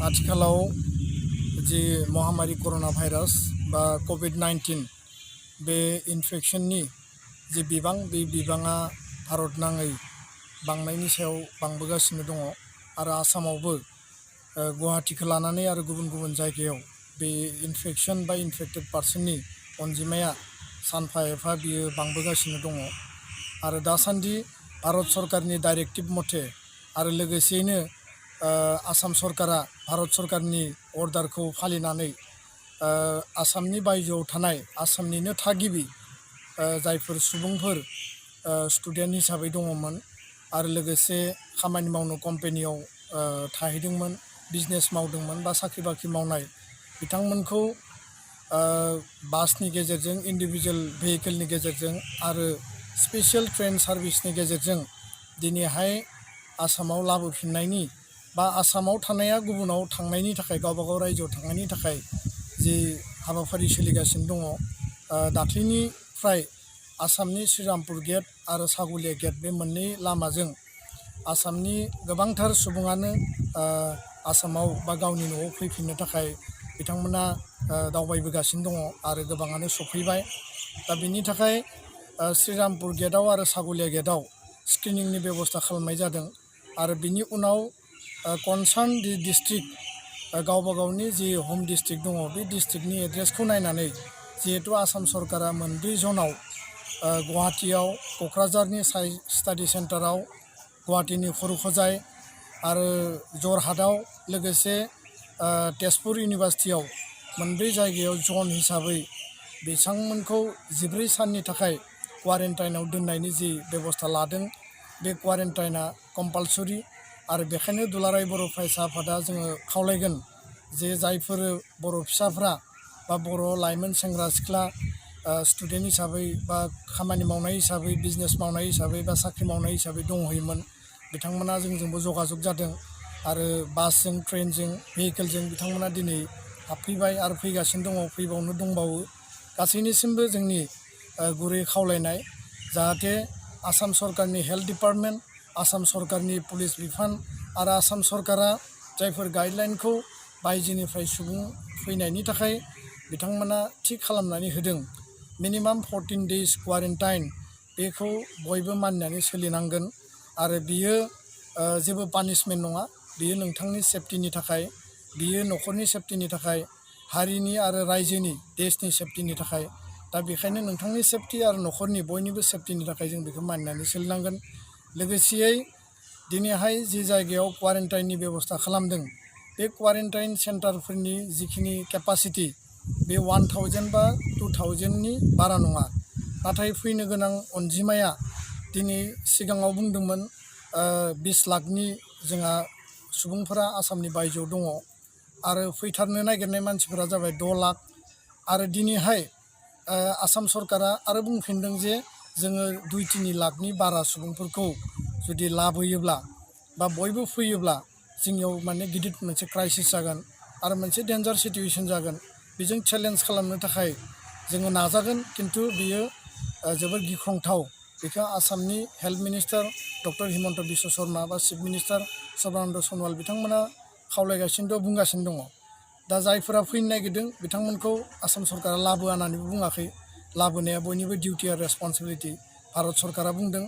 आथिखालाव जे महामारी कर'ना भाइरास बा कोविड-19 बे इनफेक्शननि जे बे बिबाङा भारत नाङै बांनायनि सायाव बांबोगासिनो दङ आरो आसामावबो गुवाहाटीखौ लानानै आरो गुबुन गुबुन जायगायाव बे इनफेक्शन बा इनफेक्टेड पार्सननि अनजिमाया सानफा एफा बियो बांबोगासिनो दङ आरो दासान्दि भारत सरकारनि डाइरेक्टिभ मथे आरो लोगोसेयैनो आसाम सरकारा भारत सरकारनि अर्डारखौ फालिनानै आसामनि बायजोआव थानाय आसामनिनो थागिबि जायफोर सुबुंफोर स्टुडेन्ट हिसाबै दङमोन आरो लोगोसे खामानि मावनो कम्पानियाव थाहैदोंमोन बिजनेस मावदोंमोन बा साख्रि बाख्रि मावनाय बिथांमोनखौ बासनि गेजेरजों इन्डिभिजुवेल भेहिकेलनि गेजेरजों आरो स्पेशल ट्रेन सार्भिसनि गेजेरजों दिनैहाय आसामाव लाबोफिननायनि बा आसामाव थानाया गुबुनाव थांनायनि थाखाय गावबागाव रायजोआव थांनायनि थाखाय जि हाबाफारि सोलिगासिनो दङ दाख्लैनिफ्राय आसामनि श्रीरामपुर गेट आरो सागुलिया गेट बे मोननै लामाजों आसामनि गोबांथार सुबुङानो आसामाव बा गावनि न'आव फैफिननो थाखाय बिथांमोना दावबायबोगासिनो दङ आरो गोबाङानो सफैबाय दा बिनि थाखाय श्रीरामपुर गेटआव आरो सागुलिया गेटआव स्क्रिनिंनि बेबस्था खालामनाय जादों आरो बिनि उनाव कनसार्न डिस्ट्रिक्ट गावबा गावनि जि हम डिस्ट्रिक्ट दङ बे डिस्ट्रिक्टनि एड्रेसखौ नायनानै जिहेतु आसाम सरकारा मोनब्रै जनाव गुवाहाटीयाव क'क्राझारनि साइ स्टाडि सेन्टाराव गुवाहाटीनि खरुखोजाय आरो जरहाटआव लोगोसे तेजपुर इउनिभार्सिटियाव मोनब्रै जायगायाव जन हिसाबै बिथांमोनखौ 14 साननि थाखाय क्वारेन्टाइनाव दोननायनि जि बेबस्था लादों बे क्वारेन्टाइना कम्पालसरि आरो बेखायनो दुलाराय बर' फरायसा आफादा जोङो खावलायगोन जे जायफोर बर' फिसाफ्रा बा बर' लाइमोन सेंग्रा सिख्ला स्टुडेन्ट हिसाबै बा खामानि मावनाय हिसाबै बिजनेस मावनाय हिसाबै बा साख्रि मावनाय हिसाबै दंहैयोमोन बिथांमोना जोंजोंबो जगाजग जादों आरो बासजों ट्रेनजों भेहिकेलजों बिथांमोना दिनै हाबफैबाय आरो फैगासिनो दङ फैबावनो दंबावो गासैनिसिमबो जोंनि गुरै खावलायनाय जाहाथे आसाम सरकारनि हेल्थ डिपार्टमेन्ट आसाम सरकारनि पुलिस बिफान आरो आसाम सरकारा जायफोर गाइडलाइनखौ बायजोनिफ्राय सुबुं फैनायनि थाखाय बिथांमोना थि खालामनानै होदों मिनिमाम 14 days क्वारेन्टाइन बेखौ बयबो मानिनानै सोलिनांगोन आरो बियो जेबो पानिशमेन्ट नङा बियो नोंथांनि सेफ्टिनि थाखाय बियो न'खरनि सेफ्टिनि थाखाय हारिनि आरो रायजोनि देशनि सेफ्टिनि थाखाय दा बेखायनो नोंथांनि सेफ्टि आरो न'खरनि बयनिबो सेफ्टिनि थाखाय जों बेखौ मानिनानै सोलिनांगोन लोगोसेयै दिनैहाय जि जायगायाव क्वारेन्टाइननि बेबस्था खालामदों बे क्वारेन्टाइन सेन्टारफोरनि जिखिनि केपासिटि बे 1000 बा 2000नि बारा नङा नाथाय फैनो गोनां अनजिमाया दिनै सिगाङाव बुंदोंमोन 20 लाखनि जोंहा सुबुंफोरा आसामनि बायजोआव दङ आरो फैथारनो नागिरनाय मानसिफोरा जाबाय 6 लाख आरो दिनैहाय आसाम सरकारा आरो बुंफिनदों जे जोङो 2-3 लाखनि बारा सुबुंफोरखौ जुदि लाबोयोब्ला बा बयबो फैयोब्ला जोंनियाव माने गिदिर मोनसे क्राइसिस जागोन आरो मोनसे डेन्जार सिचुएसन जागोन बेजों चेलेन्ज खालामनो थाखाय जोङो नाजागोन खिन्थु बियो जोबोर गिख्रंथाव बेखौ आसामनि health minister doctor Himanta Biswa Sharma बा चिफ मिनिस्टार सर्बानन्द सन'वाल बिथांमोना खावलायगासिनो दं बुंगासिनो दङ दा जायफोरा फैनो नागिरदों बिथांमोनखौ आसाम सरकारा लाबोआ होननानैबो बुङाखै लाबोनाया बयनिबो डिउटि आरो रेसपन्सिबिलिटि भारत सरकारा बुंदों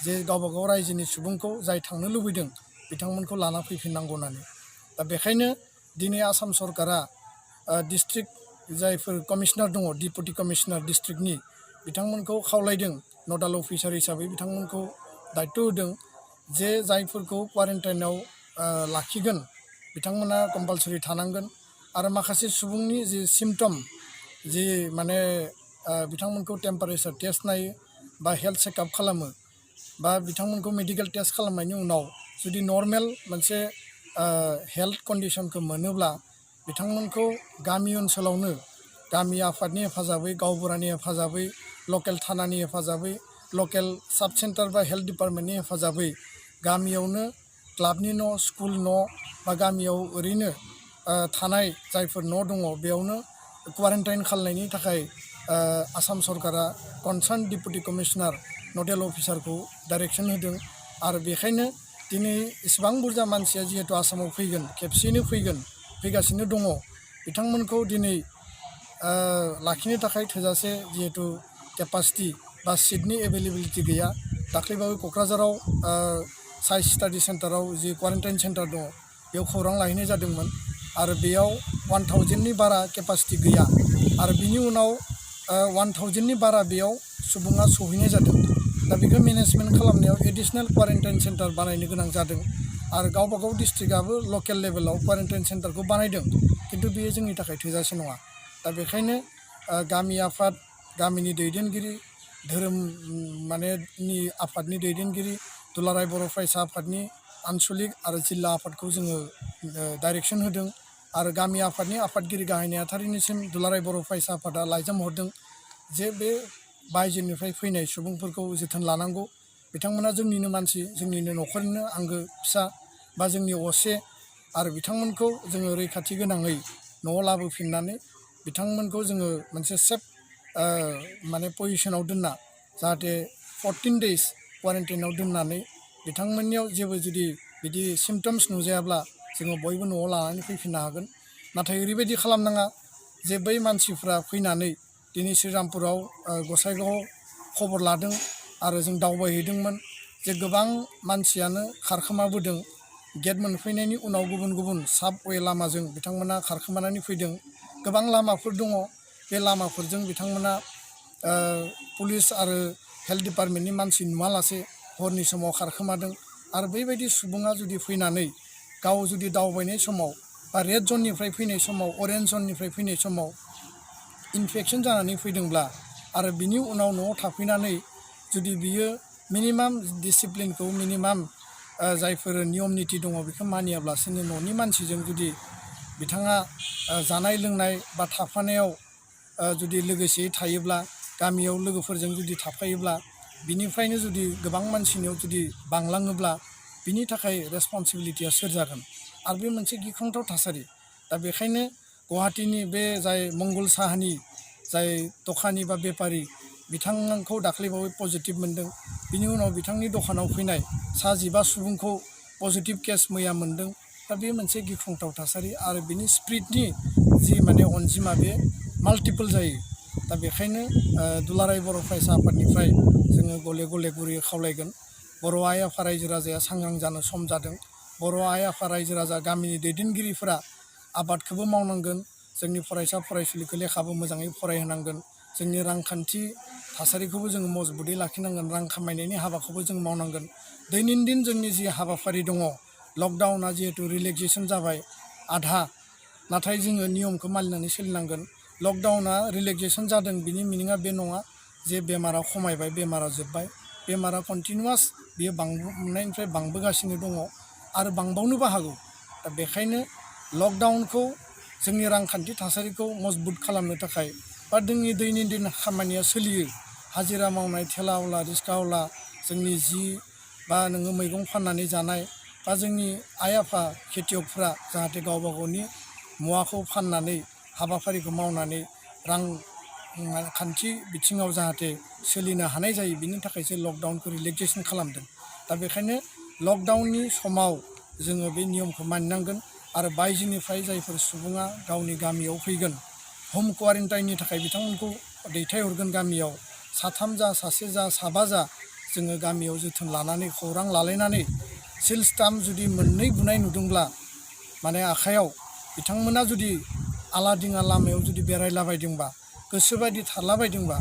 जे गावबागाव रायजोनि सुबुंखौ जाय थांनो लुबैदों बिथांमोनखौ लाना फैफिननांगौ होननानै दा बेखायनो दिनै आसाम सरकारा डिस्ट्रिक्ट जायफोर कमिशनार दङ डिपुटि कमिशनार डिस्ट्रिक्टनि बिथांमोनखौ खावलायदों नडाल अफिसार हिसाबै बिथांमोनखौ दायित्व होदों जे जायफोरखौ क्वारेन्टाइनाव लाखिगोन बिथांमोना कम्पालसरि थानांगोन आरो माखासे सुबुंनि जि सिम्पटम जि माने बिथांमोनखौ टेम्पारेचार टेस्ट नायो बा हेल्थ चेकआप खालामो बा बिथांमोनखौ मेडिकेल टेस्ट खालामनायनि उनाव जुदि नर्मेल मोनसे हेल्थ कन्डिसनखौ मोनोब्ला बिथांमोनखौ गामि ओनसोलावनो गामि आफादनि हेफाजाबै गावबुरानि हेफाजाबै लकेल थानानि हेफाजाबै लकेल साब सेन्टार बा हेल्थ डिपार्टमेन्टनि हेफाजाबै गामियावनो क्लाबनि न' स्कुल न' बा गामियाव ओरैनो थानाय जायफोर न' दङ बेयावनो क्वारेन्टाइन खालामनायनि थाखाय आसाम सरकारा कनसार्न डिपुटि कमिशनार नडेल अफिसारखौ डाइरेक्सन होदों आरो बेखायनो दिनै इसेबां बुरजा मानसिया जिहेतु आसामाव फैगोन खेबसेयैनो फैगासिनो दङ बिथांमोनखौ दिनै लाखिनो थाखाय थोजासे जिहेतु केपासिटि बा सिटनि एभेलेबिलिटि गैया। दाख्लैबावै क'क्राझाराव साइन्स स्टाडि सेन्टाराव जि क्वारेन्टाइन सेन्टार दङ बेयाव खौरां लाहैनाय जादोंमोन आरो बेयाव 1000नि बारा केपासिटि गैया आरो बिनि उनाव 1000नि बारा बेयाव सुबुङा सहैनाय जादों। दा बेखौ मेनेजमेन्ट खालामनायाव एडिसनेल क्वारेन्टाइन सेन्टार बानायनो गोनां जादों आरो गावबागाव डिस्ट्रिक्टआबो लकेल लेभेलाव क्वारेन्टाइन सेन्टारखौ बानायदों, खिन्थु बेयो जोंनि थाखाय थोजासे नङा। दा बेखायनो गामि आफाद, गामिनि दैदेनगिरि, धोरोम नि आफादनि दैदेनगिरि, दुलाराय बर' फरायसा आफादनि आनसलिक आरो जिल्ला आफादखौ जोङो डाइरेक्सन होदों आरो गामि आफादनि आफादगिरि गाहाय नेहाथारिनिसिम दुलाराय बर' फरायसा आफादा लाइजाम हरदों जे बे बायजोनिफ्राय फैनाय सुबुंफोरखौ जोथोन लानांगौ। बिथांमोना जोंनिनो मानसि, जोंनिनो न'खरनिनो आंगो फिसा बा जोंनि असे आरो बिथांमोनखौ जोङो रैखाथि गोनाङै न'आव लाबोफिननानै बिथांमोनखौ जोङो मोनसे सेफ पजिसनाव दोनना जाहाथे 14 days क्वारेन्टाइनाव दोननानै बिथांमोननियाव जेबो जुदि बिदि सिम्पटम्स नुजायाब्ला जोङो बयबो न'आव लानानै फैफिननो हागोन। नाथाय ओरैबायदि खालामनाङा जे बै मानसिफ्रा फैनानै दिनै श्रीरामपुराव गसाइगावआव खबर लादों आरो जों दावबायहैदोंमोन जे गोबां मानसियानो खारखोमाबोदों। गेट मोनफैनायनि उनाव गुबुन गुबुन साबवे लामाजों बिथांमोना खारखोमानानै फैदों। गोबां लामाफोर दङ, बे लामाफोरजों बिथांमोना पुलिस आरो हेल्थ डिपार्टमेन्टनि मानसि नुवालासे हरनि समाव खारखोमादों आरो बेबायदि सुबुङा जुदि फैनानै गाव जुदि दावबायनाय समाव बा रेड जननिफ्राय फैनाय समाव अरेन्ज जननिफ्राय फैनाय समाव इनफेकसन जानानै फैदोंब्ला आरो बिनि उनाव न'आव थाफैनानै जुदि बियो मिनिमाम डिसिप्लिनखौ जायफोर नियम निति दङ बेखौ मानियाब्लासिनो न'नि मानसिजों जुदि बिथाङा जानाय लोंनाय बा थाफानायाव जुदि लोगोसेयै थायोब्ला, गामियाव लोगोफोरजों जुदि थाफायोब्ला बिनिफ्रायनो जुदि गोबां मानसिनियाव जुदि बांलाङोब्ला बिनि थाखाय रेसपन्सिबिलिटिया सोर जागोन? आरो बे मोनसे गिख्रंथाव थासारि। दा बेखायनो गुवाहाटीनि बे जाय मंगल साहानि जाय दखानि बा बेपारि बिथांखौ दाख्लैबावै पजिटिभ मोनदों, बिनि उनाव बिथांनि दखानाव फैनाय 15 सुबुंखौ पजिटिभ केस मैया मोनदों। दा बे मोनसे गिख्रंथाव थासारि आरो बिनि स्प्रिडनि जि अनजिमा बे माल्टिपोल जायो। दा बेखायनो दुलाराय बर' फरायसा आफादनिफ्राय जोङो गले गले गुरैयै खावलायगोन, बर' आइ आफा रायजो राजाया सांग्रां जानो सम जादों। बर' आइ आफा रायजो राजा गामिनि दैदेनगिरिफोरा आबादखौबो मावनांगोन, जोंनि फरायसा फरायसुलिखौ लेखाबो मोजाङै फरायहोनांगोन, जोंनि रांखान्थि थासारिखौबो जोङो मजबुतै लाखिनांगोन, रां खामायनायनि हाबाखौबो जों मावनांगोन। दैनन्दिन जोंनि जि हाबाफारि दङ, लकडाउना जिहेतु रिलेक्सेसन जाबाय आधा, नाथाय जोङो नियमखौ मानिनानै सोलिनांगोन। लकडाउना रिलेक्सेसन जादों बिनि मिनिङा बे नङा जे बेमारा खमायबाय, बेमारा जोब्बाय। बेमारा कन्टिनिउवास बियो बांनायनिफ्राय बांबोगासिनो दङ आरो बांबावनोबो हागौ। दा बेखायनो लकडाउनखौ जोंनि रांखान्थि थासारिखौ मजबुत खालामनो थाखाय बा जोंनि दैनन्दिन खामानिया सोलियो, हाजिरा मावनाय, थेला आवला, रिक्सा आवला, जोंनि जि बा नोङो मैगं फाननानै जानाय बा जोंनि आइ आफा खेथियकफ्रा जाहाथे गावबा गावनि मुवाखौ फाननानै हाबाफारिखौ मावनानै रांखान्थि बिथिङाव जाहाथे सोलिनो हानाय जायो, बिनि थाखायसो लकडाउनखौ रिलेक्सेसन खालामदों। दा बेखायनो लकडाउननि समाव जोङो बे नियमखौ मानिनांगोन आरो बायजोनिफ्राय जायफोर सुबुङा गावनि गामियाव फैगोन, हम क्वारेन्टाइननि थाखाय बिथांमोनखौ दैथायहरगोन गामियाव, 3 जा, 1 जा, 7 जा, जोङो गामियाव जोथोन लानानै खौरां लालायनानै सिल स्टाम्प जुदि 2 बुनाय नुदोंब्ला आखाइयाव बिथांमोना जुदि आलादिङा लामायाव जुदि बेरायलाबायदोंबा, गोसोबायदि थारलाबायदोंबा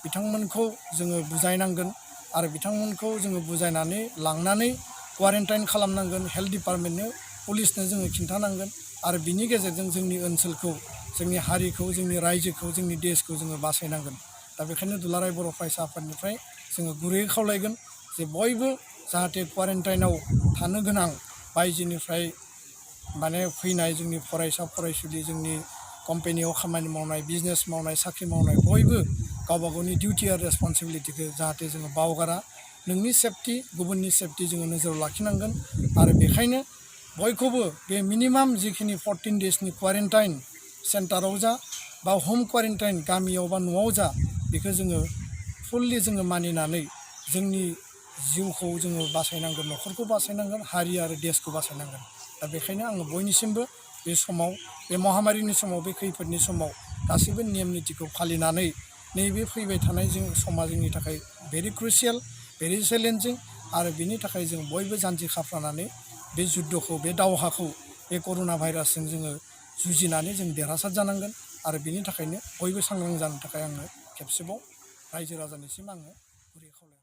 बिथांमोनखौ जोङो बुजायनांगोन आरो बिथांमोनखौ जोङो बुजायनानै लांनानै क्वारेन्टाइन खालामनांगोन। हेल्थ डिपार्टमेन्टनो, पुलिसनो जोङो खिन्थानांगोन आरो बिनि गेजेरजों जोंनि ओनसोलखौ, जोंनि हारिखौ, जोंनि रायजोखौ, जोंनि देशखौ जोङो बासायनांगोन। दा बेखायनो दुलाराय बर' फरायसा आफादनिफ्राय जोङो गुरैयै खावलायगोन जे बयबो जाहाथे क्वारेन्टाइनाव थानो गोनां बायजोनिफ्राय फैनाय जोंनि फरायसा फरायसुलि, जोंनि कम्पानियाव खामानि मावनाय, बिजनेस मावनाय, साख्रि मावनाय, बयबो गावबा गावनि डिउटि आरो रेसपन्सिबिलिटिखौ जाहाथे जोङो बावगारा। नोंनि सेफटि, गुबुननि सेफटि जोङो नोजोराव लाखिनांगोन आरो बेखायनो बयखौबो बे मिनिमाम जिखिनि 14 daysनि क्वारेन्टाइन सेन्टाराव जा बा हम क्वारेन्टाइन गामियाव बा न'आव जा, बेखौ जोङो फुल्लि जोङो मानिनानै जोंनि जिउखौ जोङो बासायनांगोन, न'खरखौ बासायनांगोन, हारि आरो देशखौ बासायनांगोन। दा बेखायनो आङो बयनिसिमबो बे समाव, बे महामारिनि समाव, बे खैफोदनि समाव गासैबो नेम निथिखौ फालिनानै नैबे फैबाय थानाय समा जोंनि थाखाय भेरि क्रुसियेल, भेरि चेलेन्जिं, आरो बिनि थाखाय जों बयबो जानजि खाफ्रानानै बे जुद्धखौ, बे दावहाखौ, बे कर'ना भाइरासजों जोङो जुजिनानै जों देरहासार जानांगोन। आरो बिनि थाखायनो बयबो सांग्रां जानो थाखाय आङो खेबसेबाव रायजो राजानिसिम आङो गुरै खावलायहरबाय।